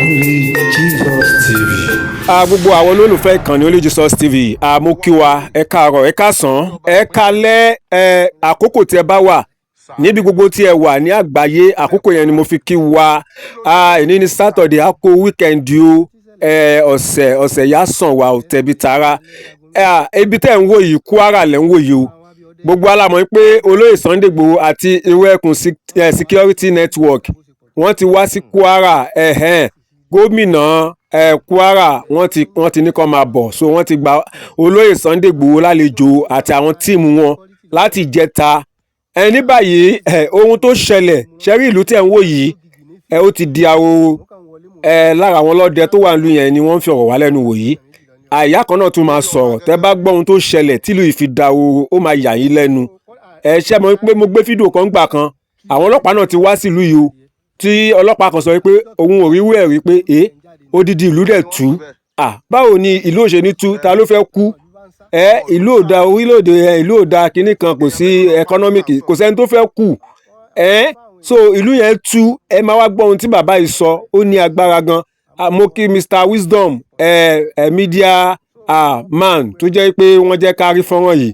Only Jesus TV. Gbogbo àwọn olólùfẹ́ ìkànnì Only Jesus TV mo kí wa ẹ káàárọ̀ ẹ káàsán ẹ kálẹ́ àkókò tí ẹ bá wà níbi gbogbo tí ẹ wà ní àgbáyé àkókò yẹn ni mo fi kí wa èní ní Saturday a kó weekend o ọ̀sẹ̀ yá sàn wà ó tẹ̀bi tara ibi tẹ́ ń wò yìí Kwara lẹ́ ń wò yìí o gbogbo alámọ̀ pé Oloye Sunday Igboho àti irú ẹkùn security network wọ́n ti wá sí Kwara gómìnà Kwara wọ́n ti ní kó máa bọ̀ so wọ́n ti gba Oloye Sunday Igboho lálejò àti àwọn tíìmù wọn láti ìjẹta ní báyìí ohun tó ṣẹlẹ̀ ṣẹ́rí ìlú tẹ̀ ń wò yìí ó ti di ahoro lára àwọn ọlọ́dẹ tó wà nílùú yẹn ni wọ́n ń fi ọ̀rọ̀ wá lẹ́nu wò yìí àyà kan náà tún máa sọ̀rọ̀ tẹ́ bá gbọ́ ohun tó ṣẹlẹ̀ tílù ìfidahoro ó máa yà yín lẹ́nu ṣé mo pé mo gbé fídíò kan gbà kan àwọn ọlọ́pàá náà ti wá sílùú yìí o tí ọlọ́pàá kan sọ pé òun ò rí wẹ̀ rí pé odidi ìlú dẹ̀ tú báwo ni ìlú ò ṣe ní tú ta ló fẹ́ kú ìlú ò da orílẹ̀-èdè ìlú ò da kinní kan kò sí economic kò sẹ́ni tó fẹ́ kú so ìlú yẹn tú ẹ máa wá gbọ́ ohun tí bàbá yìí sọ ó ní agbára gan mo kí Mr Wisdom media man tó jẹ́ pé wọ́n jẹ́ ká rí fọ́nrán yìí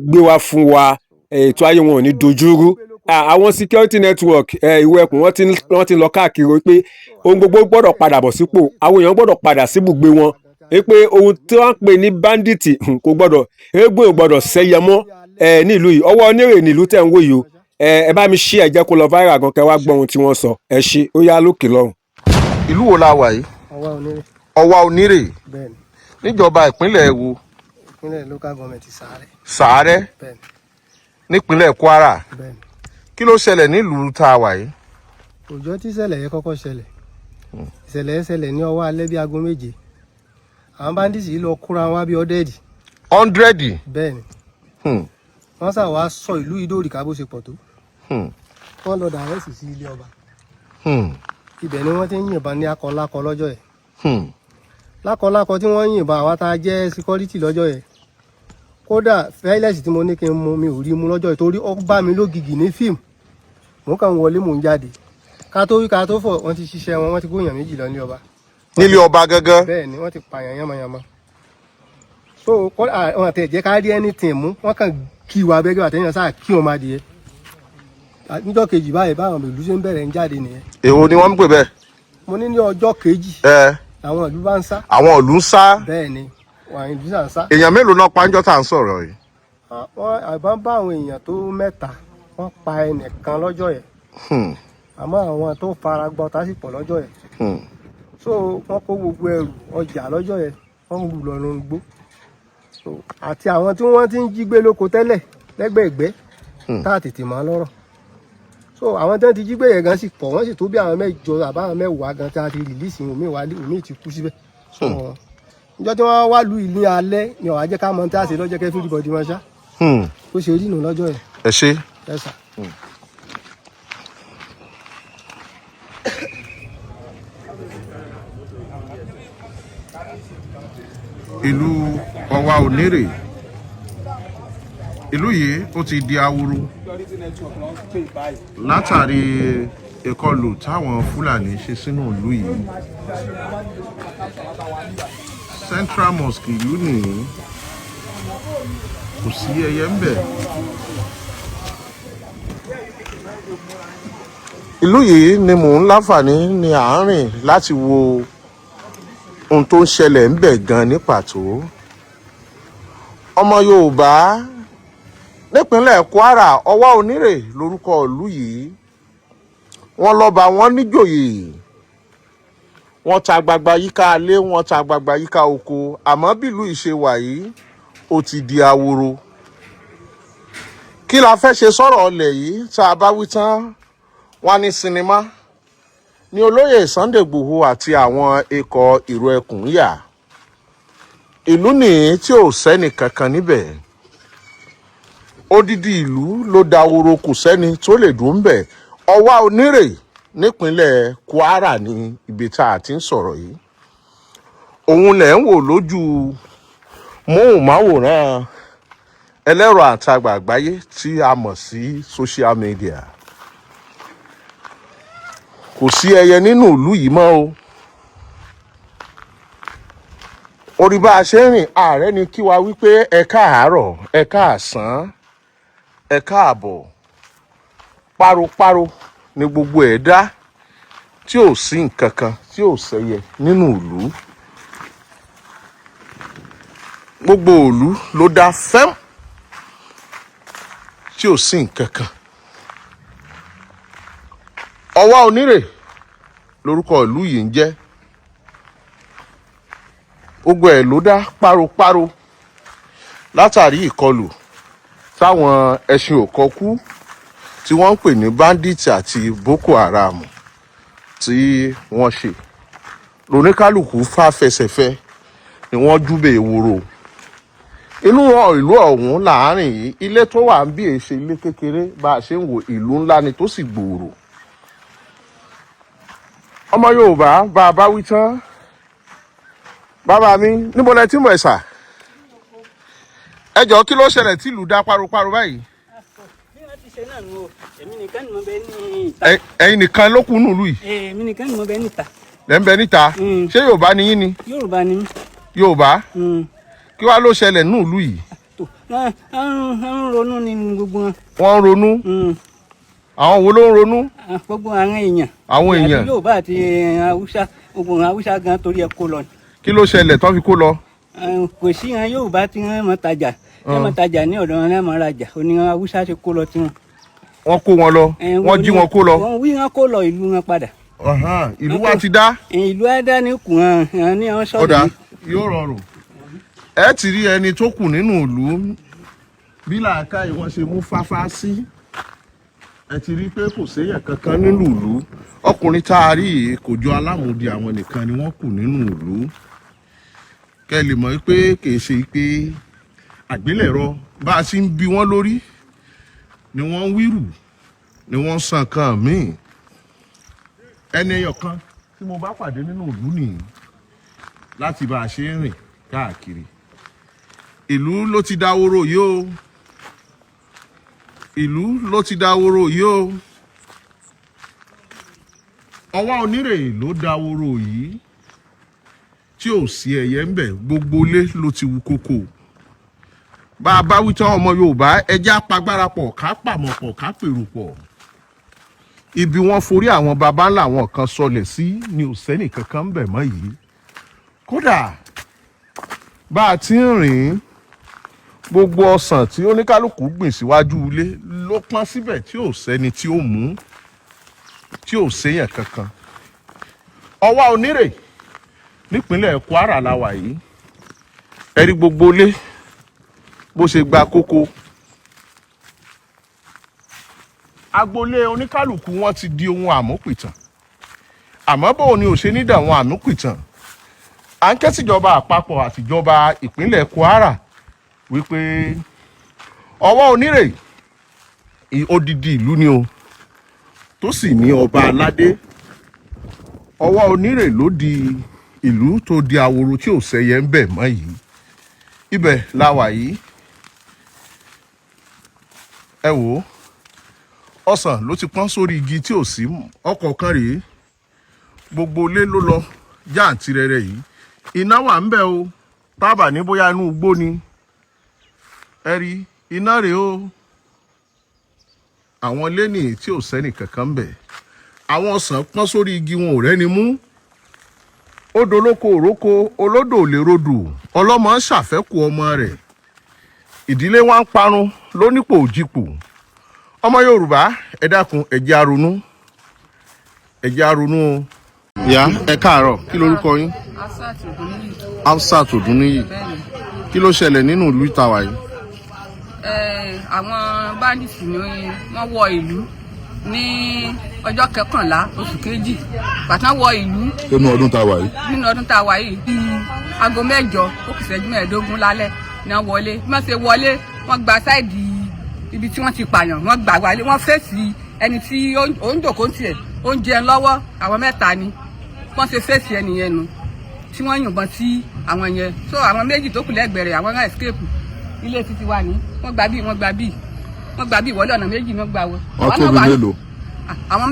gbé wá fún wa ètò ayé wọn ò ní dojúrú àwọn security network ìwé ẹkùn wọ́n ti lọ káàkiri pé ohun gbogbo gbọ́dọ̀ padà bọ̀ sípò àwọn èèyàn gbọ́dọ̀ padà síbùgbé wọn pé ohun tí wọ́n ń pè ní bandit kò gbọ́dọ̀ eégún ò gbọ́dọ̀ sẹ́yẹ mọ́ nílùú yìí ọwọ́ onírè nílùú tẹ̀ ń wò yìí o ẹ bá mi ṣí ẹ jẹ́ kó lọ viral gan kẹ́ wá gbọ́ ohun tí wọ́n sọ ẹ ṣe ó yá lókè lọ́rùn. ìlú wo la wà yìí. ọwá onírè níjọba ìpínlẹ̀ wo. ìpínlẹ̀ local government Sàárẹ̀ nípínlẹ̀ Kwara kí ló ṣẹlẹ̀ nílùú tá a wà yìí. òjò tí ìṣẹ̀lẹ̀ yẹn kọ́kọ́ ṣẹlẹ̀ ìṣẹ̀lẹ̀ yẹn ṣẹlẹ̀ ní ọwọ́ alẹ́ bí aago 7 àwọn bandits yìí lọ kóra wọn bí 100. 100. bẹ́ẹ̀ni wọ́n sà wá sọ ìlú ìdóòrì ká bó ṣe pọ̀ tó wọ́n lọ dàrẹ́sì sí ilé ọba ibẹ̀ ni wọ́n ti ń yìnbọn ní akọlákọ lọ́jọ́ yẹn lákọlákọ tí wọ́n yìnbọn àwa tá a jẹ́ security lọ́jọ́ yẹn kódà fẹ́lẹ́sì tí mo ní kí n mú mi ò rí mú lọ́jọ́ yẹn torí ó bá mi lógìgì ní fíìmù mo kàn wọlé mò ń jáde ká tó wí ká tó fọ̀ wọ́n ti ṣiṣẹ́ wọn wọ́n ti gbóyàn 2 lọ ní ọba. nílé ọba gángan. bẹ́ẹ̀ ni wọ́n ti pààyàn yánmayánmá so wọn àti ẹ̀jẹ̀ ká rí anything mú wọ́n kàn kí wa abẹ́gẹ́ àtẹ̀yìn sáà kí wọn máa dìé níjọ́ kejì báyìí báwọn ìlú ṣe ń bẹ̀rẹ̀ ń jáde nìyẹn. èwo ni wọ́n ń pè bẹ́ẹ̀. mo ní ọjọ́ kejì àwọn ìlú bá ń sá. àwọn ìlú ń sá. bẹ́ẹ̀ ni àwọn ìlú sá ń sá. èèyàn mélòó náà pa ńjọ́ tá à ń sọ̀rọ̀ yìí. wọ́n àbá bá àwọn èèyàn tó 3 wọ́n pa ẹnìkan lọ́jọ́ yẹn àmọ́ àwọn tó fara gbọ́ tásìpọ̀ lọ́jọ́ yẹn so wọ́n kó gbogbo ẹrù ọjà lọ́jọ́ yẹn wọ́n lù lọ́rùn gbó àti àwọn tí wọ́n ti ń jí gbé lóko tẹ́lẹ̀ lẹ́gbẹ̀ẹ́gbẹ́ tá a tètè máa lọ́rọ̀ so àwọn tí wọ́n ti jí gbé yẹn gan sì pọ̀ wọ́n sì tó bí àwọn 8 àbáwọn 10 gan tí a ti rìlíìsì omi ti kú síbẹ̀ so níjọ́ tí wọ́n wá lu ìlú alẹ́ ni ọ̀wá jẹ́ ká mọ tí a ṣe lọ́jọ́ kẹ́ fún ìbọ̀dì wọn ṣá ó ṣe rí nù lọ́jọ́ yẹn. ẹ ṣe. ẹ sà. ìlú ọwá onírè ìlú yìí ó ti di ahoro látàrí ìkọlù táwọn Fúlàní ṣe sínú ìlú yìí. Central Mosque ìlú nìyí kò sí ẹyẹ ń bẹ. ìlú yìí ni mò ń láǹfààní ní àárín láti wo ohun tó ń ṣẹlẹ̀ ń bẹ gan ní pàtó. ọmọ Yorùbá nípínlẹ̀ Kwara ọwá onírè lórúkọ ìlú yìí wọ́n lọ́ba wọn níjòyè wọ́n ta gbagba yíká alé wọ́n ta gbagba yíká oko àmọ́ bílù ìṣe wà yìí ó ti di ahoro. kí la fẹ́ ṣe sọ̀rọ̀ ọlẹ̀ yìí tá a bá wí tán wá ní sinimá ní Olóyè Sunday Igboho àti àwọn ikọ̀ ìró ẹkùn yà. ìlú nìyí tí ò sẹ́ni kankan níbẹ̀. odidi ìlú ló dahoro kò sẹ́ni tó lè dùn bẹ̀. ọwá onírè nípínlẹ̀ Kwara ní ibi tá a ti ń sọ̀rọ̀ yìí. òun lẹ̀ ń wò lójú móhùnmáwòrán ẹlẹ́rọ àtagbà àgbáyé tí a mọ̀ sí social media. kò sí ẹyẹ nínú ìlú yìí mọ́ o orí bá a ṣe ń rìn ààrẹ ni kí wa wípé ẹ káàárọ̀ ẹ káàsán ẹ káàbọ̀ páropáro ni gbogbo ẹ̀ dá tí ò sí nǹkan kan tí ò ṣẹyẹ nínú ìlú gbogbo ìlú ló dá fẹ́m tí ò sí nǹkan kan ọwá onírè lórúkọ ìlú yìí ń jẹ́ gbogbo ẹ̀ ló dá páropáro látàrí ìkọlù táwọn ẹṣin òkọkú tí wọ́n ń pè ní bandits àti Boko Haram tí wọ́n ṣe lóníkálùkù fà fẹsẹ̀fẹ́ ni wọ́n júbẹ ewúro inú ìlú ọ̀hún láàárín yìí ilé tó wà ń bí èṣe ilé kékeré bá a ṣe ń wo ìlú ńlá ni tó sì gbòòrò ọmọ Yorùbá bá a bá wí tán bàbá mi níbo lẹ tí mo ẹ sà ẹ jọ̀ọ́ kí ló ṣẹlẹ̀ tí ìlú dá páropáro báyìí. ẹ̀yin nìkan ló kù nílùú yìí. èmi nìkan ni mo bẹ níta. lẹ́ ń bẹ níta ṣé Yorùbá ni yín ni. Yorùbá ni mí. Yorùbá kí wàá ló ṣẹlẹ̀ nílùú yìí. wọ́n ń ronú ní gbogbo wọn. wọ́n ń ronú. àwọn wo ló ń ronú. gbogbo àwọn èèyàn. àwọn èèyàn. àti Yorùbá àti Haúsá gbogbo àwọn Haúsá gan torí ẹ kó lọ. kí ló ṣẹlẹ̀ tó fi kó lọ. kò sí àwọn Yorùbá tí wọ́n mọ̀ tajà wọ́n mọ̀ tajà ní ọ̀dọ̀ wọn náà mọ̀ rajà oníyan Haúsá ti kó lọ tiwọn. wọ́n kó wọn lọ wọ́n jí wọn kó lọ. wọ́n wí wọn kó lọ ìlú wọn padà. ìlú wa ti dá. ìlú á dá ní kù hàn ní àwọn sọ́ọ̀dù. ọ̀dà yóò rọrùn ẹ ti rí ẹni tó kù nínú ìlú bí làákàyè wọn ṣe mú fáfá sí ẹ ti rí pé kò séyàn kankan nínú ìlú ọkùnrin tá a rí yìí kò jọ alámùdí àwọn nìkan ni wọ́n kù nínú ìlú kẹ́ lè mọ̀ pé kì í ṣe pé àgbélẹ̀rọ bá a ti ń bí wọ́n lórí ni wọ́n ń wírù ni wọ́n ń san kan míì ẹni ẹyọ kan tí mo bá pàdé nínú ìlú nìyí láti bá a ṣe ń rìn káàkiri ìlú ló ti dáwóró yìí o ìlú ló ti dáwóró yìí o ọwọ́ onírè ló dáwóró yìí tí ò sí ẹyẹ ń bẹ gbogbo ilé ló ti wú kókó bá a bá wí tán ọmọ Yorùbá ẹjẹ́ apagbára pọ̀ ká pàmọ̀ pọ̀ ká pèrò pọ̀ ibi wọ́n forí àwọn baba ńlá àwọn kan sọlẹ̀ sí ni ò sẹ́nì kankan ń bẹ mọ́ yìí kódà bá a ti ń rìn gbogbo ọsàn tí oníkálukú gbìn síwájú ilé ló pọ́n síbẹ̀ tí ò sẹ́ni tí ó mú tí ò séyàn kankan ọwá onírè nípínlẹ̀ Kwara la wà yìí ẹ̀rí gbogbo ilé bó ṣe gba kókó agboolé oníkálukú wọn ti di ohun àmúpìtàn àmọ́ bóun ni ò ṣe ní dà wọn àmúpìtàn à ń ké síjọba àpapọ̀ àtìjọba ìpínlẹ̀ Kwara wípé ọwọ́ onírè odidi ìlú ni o tó sì ní ọba aládé ọwọ́ onírè ló di ìlú tó di àwòrò tí ò sẹ́yẹ ń bẹ̀ mọ́ yìí ibẹ̀ la wà yìí ẹ wò ó ọsàn ló ti pọ́n sórí igi tí ò sí ọkọ̀ kan rèé gbogbo ilé ló lọ jáǹtirẹrẹ yìí iná wà ń bẹ o tábà ní bóyá inú igbó ni ẹ rí iná rèé o àwọn ilé nìyí tí ò sẹ́nì kankan ń bẹ àwọn ọsàn pọ́n sórí igi wọn ò rẹ́ni mú odò olóko òróko olódò ò lè rodò ọlọ́mọ ń ṣàfẹ́kù ọmọ rẹ̀ ìdílé wa ń parun lónípò òjìpò ọmọ Yorùbá ẹ dákun ẹ jẹ́ á ronú o. ìyá ẹ káàárọ̀ kí lorúkọ yín. Hafsat Odúníyì kí ló ṣẹlẹ̀ nínú ìlú ìtawà yìí. àwọn bandits ni wọ́n wọ ìlú ní ọjọ́ 11 oṣù kejì bàtán wọ ìlú. nínú ọdún táwa yìí. nínú ọdún táwa yìí di aago 8 ó kù ìṣẹ́jú 15 lálẹ́ ni wọ́n wọlé bí wọ́n ṣe wọlé wọ́n gba sáìdì ibi tí wọ́n ti pààyàn wọ́n gbà wálé wọ́n fèsì ẹni tí ó ń jòkó tiẹ̀ ó ń jẹun lọ́wọ́ àwọn 3 ni wọ́n ṣe fèsì ẹnìyẹn nu tí wọ́n yìnbọn sí àwọn yẹn so àwọn 2 tó kù lẹ́gbẹ̀rẹ̀ àwọn náà escape ilé títí wà ní wọ́n gbà bí ìwọlé ọ̀nà 2 wọ́n gbà wọ. wọ́n tóbi mélòó. àwọn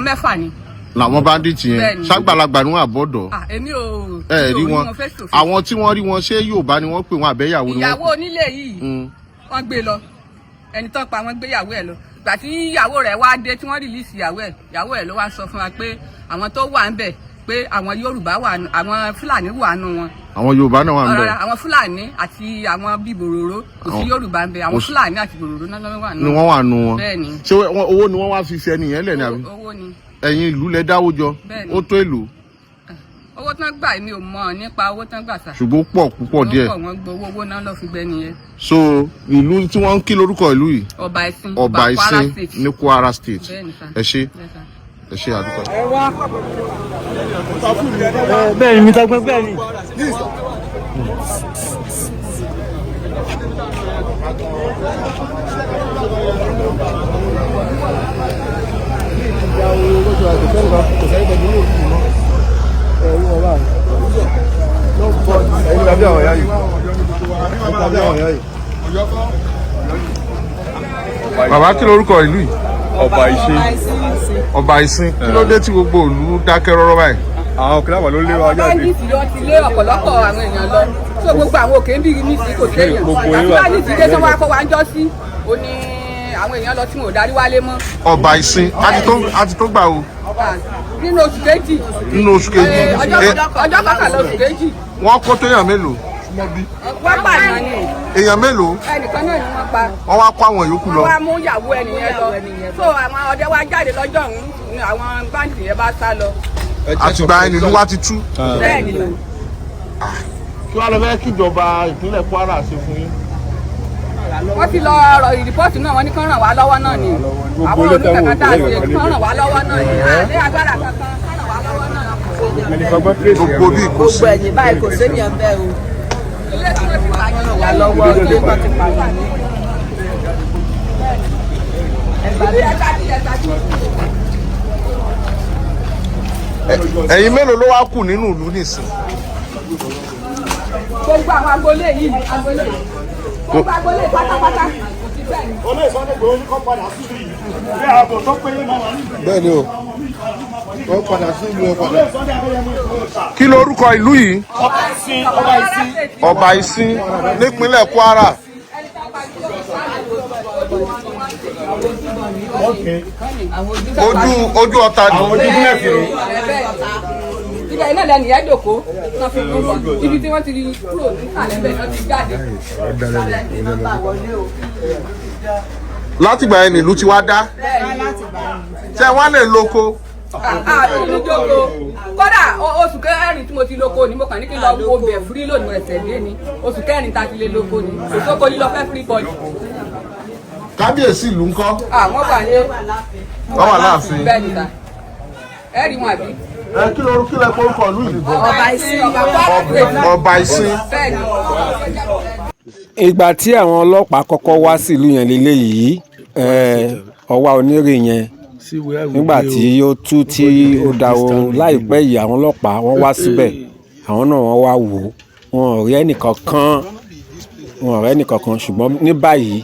6 ni làwọn bandits yẹn Bẹ́ẹ̀ni. ṣàgbàlagbà ni wọn àbọ̀dọ̀. Èmi ò Rí wọn àwọn tí wọ́n rí wọn ṣé Yorùbá ni wọ́n pè wọn àbẹ́yàwó ni wọ́n. ìyàwó onílé yìí wọ́n gbé lọ ẹni tó pa wọ́n gbé ìyàwó ẹ̀ lọ gbà tí ìyàwó rẹ̀ wá dé tí wọ́n rìlíìsì ìyàwó ẹ̀ ló wá sọ fún wa pé àwọn tó wà ń bẹ̀ pé àwọn Yorùbá wà àwọn Fúlàní wà nù wọn. Àwọn Yorùbá náà wà ń bẹ̀. Àwọn Fúlàní àti àwọn bíi bòròró kò sí Yorùbá ń bẹ̀ àwọn Fúlàní àti bòròró náà wà nù. ni wọ́n wà nù wọn. Bẹ́ẹ̀ni. ṣé owó ni wọ́n wá fi ṣe ẹnìyẹn lẹ̀ ní àbí. owó ni. Ẹ̀yin ìlú lẹ dáwó jọ ó tó èlò. owó tán gbà mi ò mọ̀ nípa owó tán gbà sá. ṣùgbọ́n pọ̀ púpọ̀ díẹ̀. wọ́n gbowó owó náà lọ fi gbẹ nìyẹn. so ìlú tí wọ́n ń kí lórúkọ ìlú yìí. Ọba Ìsìn ní Kwara State. ẹ ṣé àdúgbò. bẹ́ẹ̀ ni mi ta gbọ́ bẹ́ẹ̀ ni. Bàbá kí lórúkọ ìlú yìí. Ọba Ìsìn kí ló dé tí gbogbo ìlú dákẹ́ rọ́rọ́ báyìí. Àwọn kìláwà ló lé wa jáde. báńdíìtì ló ti lé ọ̀pọ̀lọpọ̀ àwọn èèyàn lọ tó gbogbo àwọn òkè ń bí ní sí kò séèyàn àti báńdíìtì dé tó wá kó wa ń jọ sí ó ní àwọn èèyàn lọ tí wọn ò darí wálé mọ́. Ọba Ìsìn àti tó gbà o. nínú oṣù kejì. ọjọ́ kọkànlá oṣù kejì. Wọ́n kó téèyàn mélòó. wọ́n pààyàn ni. Èèyàn mélòó. ẹnìkan náà ni wọ́n pa. Wọ́n wá kó àwọn yòókù lọ. wọ́n wá mú ìyàwó ẹnìyẹn lọ so àwọn ọdẹ wa jáde lọ́jọ́ ọ̀hún ni àwọn báńdì yẹn bá sá lọ. Àtìgbà ẹni ló wá ti tú. bẹ́ẹ̀ni. kí wàá lọ fẹ́ kíjọba ìpínlẹ̀ Kwara ṣe fún yín. wọ́n ti lọ ọ̀rọ̀ ìrìpọ́ọ̀tù náà wọ́n ní kán ràn wá lọ́wọ́ náà ni àwọn olùkàkà tá a ṣe kán ràn wá lọ́wọ́ náà ni àlẹ́ agbára kankan kán ràn wá lọ́wọ́ náà. gbogbo bí kò sí. gbogbo ẹ̀yìn báyìí kò séèyàn bẹ́ẹ̀ o. ilé tí wọ́n ti pààyàn ràn wá lọ́wọ́ ilé tó ti pààyàn ní. Ẹ̀yin mélòó ló wá kù nínú ìlú nìsín. gbogbo àwọn agboolé yìí gbogbo agboolé pátápátá. Oloye Sunday Igboho ní kọ́ padà sí ìlú yìí. Bí ààbò tó péye máa wà nílùú. Bẹ́ẹ̀ ni o wọ́n padà sí ìlú ẹ̀ padà. Oloye Sunday Igboho. Kí lorúkọ ìlú yìí. Ọba Ìsìn nípínlẹ̀ Kwara. Ojú ọ̀tá ni. Àwọn ojú bílẹ̀ kiri. ibẹ̀ iná lẹ́nu yẹn jòkó náà fi kú ibi tí wọ́n ti rí kúrò nísàlẹ̀ bẹ́ẹ̀ náà ti jáde. Látìgbà yẹn nílùú ti wá dá. Ṣé wọ́n lè lóko. Ìjókòó kódà oṣù kẹrin tí mo ti lóko ni mo kàn ní kí n lọ wo bẹ̀ fúrí lónìí ẹsẹ̀ dé ni oṣù kẹrin tá a ti lè lóko ni òṣòkò yìí lọ fẹ́ free body. Kábíyèsí ìlú ńkọ́. Wọ́n wà ní. Wọ́n wà láàfin. Bẹ́ẹ̀ ni ta ẹ rí wọn àbí. Kí ló kí lẹ kórúkọ ìlú yìí. Ọba Ìsìn. Ọba Ìsìn. Bẹ́ẹ̀ ni. Ìgbà tí àwọn ọlọ́pàá kọ́kọ́ wá sílùú yẹn lélẹ́yìí ọwá onírè yẹn nígbà tí ó tú tí ó da ohun láìpẹ́ yìí àwọn ọlọ́pàá wọ́n wá síbẹ̀ àwọn náà wọ́n wá wò ó wọn ò rí ẹnìkankan ṣùgbọ́n ní báyìí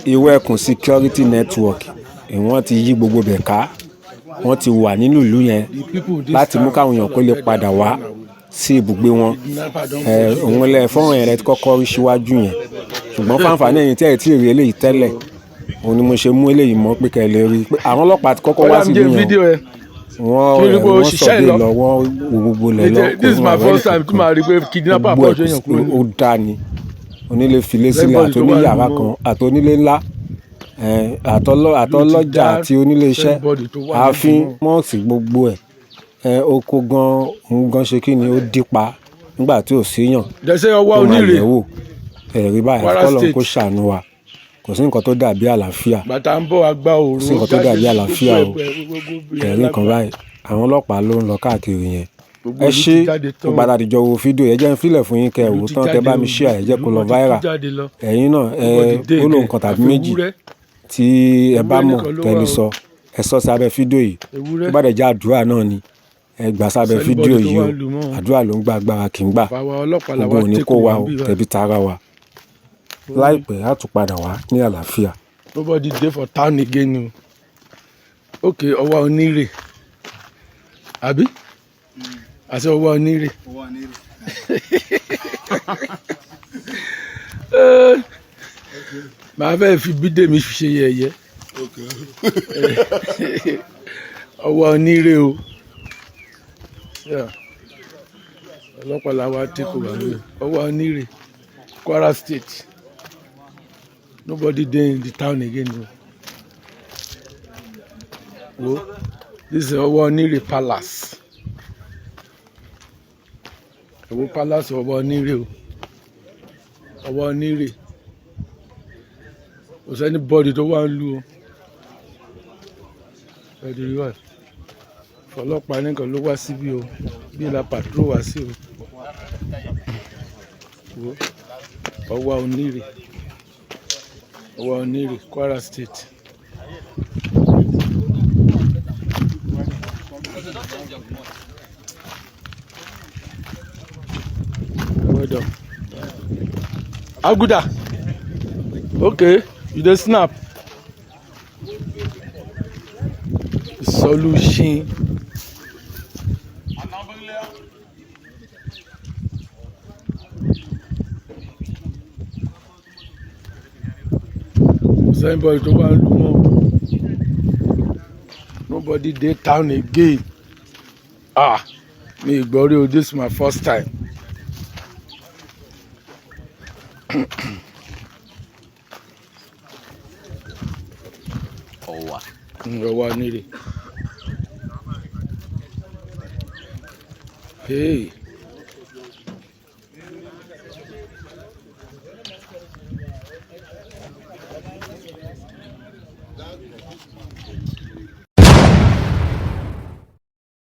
Ìwẹ̀kùn security network wọ́n ti yí gbogbo bẹ̀ ká wọ́n ti wà nínú ìlú yẹn láti mú káwọn èèyàn kó lè padà wá sí ibùgbé wọn òun lẹ fọ́nrán yẹn rẹ ti kọ́kọ́ rí síwájú yẹn ṣùgbọ́n fáǹfààní ẹ̀yin tí ẹ̀ tí ì rí eléyìí tẹ́lẹ̀ òun ni mo ṣe mú eléyìí mọ́ pé kẹ́ ẹ lè rí i pé àwọn ọlọ́pàá ti kọ́kọ́ wá sílùú yẹn wọ́n sọ̀dé lọ wọ́n wo gbogbo lẹ̀ lọ kó ó dá ni onílé filé sílẹ̀ àtòní yàrá kan àtònílé ńlá àtọlọ́jà àti onílé iṣẹ́ ààfin mọ́ọ̀sì gbogbo ẹ̀ oko gan ṣe kí ni ó dípa nígbà tí ò síyàn ó máa yẹ̀ wò ẹ̀rí báyìí kọ́lọ̀ kó ṣàánú wa kò sí nǹkan tó dàbí àlàáfíà kò sí nǹkan tó dàbí àlàáfíà o ẹ̀rí nǹkan báyìí àwọn ọlọ́pàá ló ń lọ káàkiri yẹn ẹ ṣe tó gbàdá àdìjọ wo fídíò ẹ jẹ́ ń filẹ̀ fún yín kẹ́ ẹ wò tán kẹ́ bá mi share ẹ jẹ́ kó lọ viral ẹ̀yin náà ó lò nǹkan tàbí méjì tí ẹ bá mọ̀ tẹ́lẹ̀ sọ ẹ sọ sábẹ́ fídíò yìí tó bá dẹ̀ jẹ́ àdúrà náà ni ẹ gbà sábẹ́ fídíò yìí o àdúrà ló ń gbà agbára kì í gbà gbogbo òní kó wa o tẹ̀bí tara wa láìpẹ́ á tún padà wá ní àlàáfíà. Nobody dey for town again o. Okay, ọwọ́ onírè. Àbí? Àti ọwọ́ onírè. Màá fẹ́ fi Bídèmí ṣe yẹ̀yẹ́. Ọwọ́ onírè o. Ọlọ́pàá làwọn àtẹ́kọ̀ wà lóye. Ọwọ́ onírè. Kwara State. Nobody there in the town again. Oh, this is ọwọ́ onírè palace. Ọwọ́ palace ọwọ́ onírè o. Ọwọ́ onírè. Kò sẹ́ni bọ́ọ̀dì tó wà ń lu o. Ẹ̀dùn wà. Ọlọ́pàá nìkan ló wá síbí o. Bí la patrol wá sí o. Ọwọ́ onírè. Ọwọ́ onírè Kwara State. Well done. Aguda. Okay, you dey snap. Solution. Anybody to go and know. Nobody dey town again. Me Igboho, this is my first time. Ọwọ́ onírè. Hey.